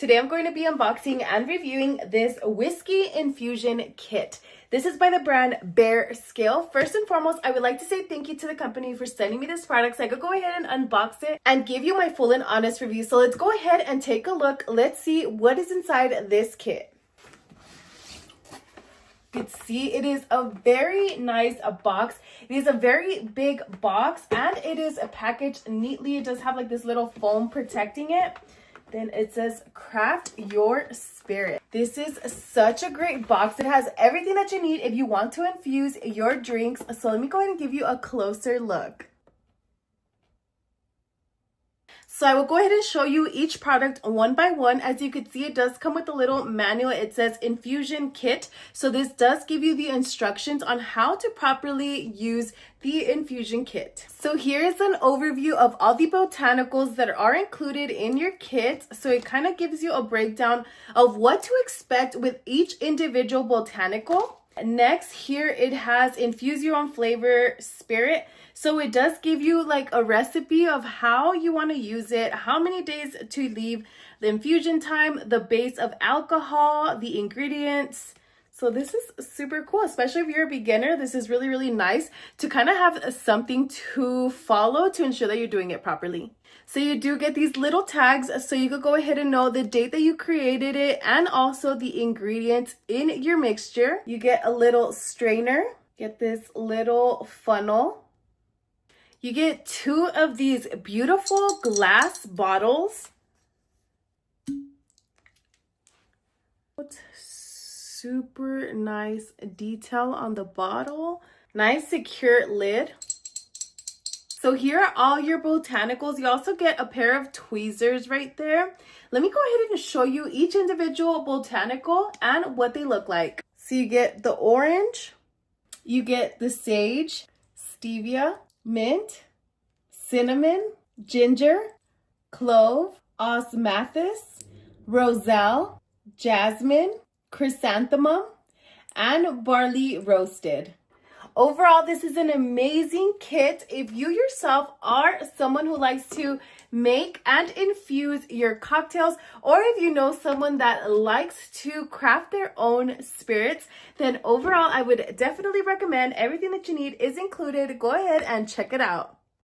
Today I'm going to be unboxing and reviewing this whiskey infusion kit. This is by the brand BearSkill. First and foremost, I would like to say thank you to the company for sending me this product so I could go ahead and unbox it and give you my full and honest review. So let's go ahead and take a look. Let's see what is inside this kit. You can see it is a very nice box. It is a very big box and it is packaged neatly. It does have like this little foam protecting it. Then it says craft your spirit. This is such a great box. It has everything that you need if you want to infuse your drinks. So let me go ahead and give you a closer look. So I will go ahead and show you each product one by one. As you can see, it does come with a little manual. It says infusion kit. So this does give you the instructions on how to properly use the infusion kit. So here is an overview of all the botanicals that are included in your kit. So it kind of gives you a breakdown of what to expect with each individual botanical. Next, here it has infuse your own flavor spirit. So it does give you like a recipe of how you want to use it, how many days to leave, the infusion time, the base of alcohol, the ingredients. So this is super cool, especially if you're a beginner. This is really, really nice to kind of have something to follow to ensure that you're doing it properly. So you do get these little tags so you could go ahead and know the date that you created it and also the ingredients in your mixture. You get a little strainer, get this little funnel. You get 2 of these beautiful glass bottles. Super nice detail on the bottle. Nice secure lid. So here are all your botanicals. You also get a pair of tweezers right there. Let me go ahead and show you each individual botanical and what they look like. So you get the orange, you get the sage, stevia, mint, cinnamon, ginger, clove, osmathis, roselle, jasmine, chrysanthemum, and barley roasted. Overall, this is an amazing kit. If you yourself are someone who likes to make and infuse your cocktails, or if you know someone that likes to craft their own spirits, then overall, I would definitely recommend everything that you need is included. Go ahead and check it out.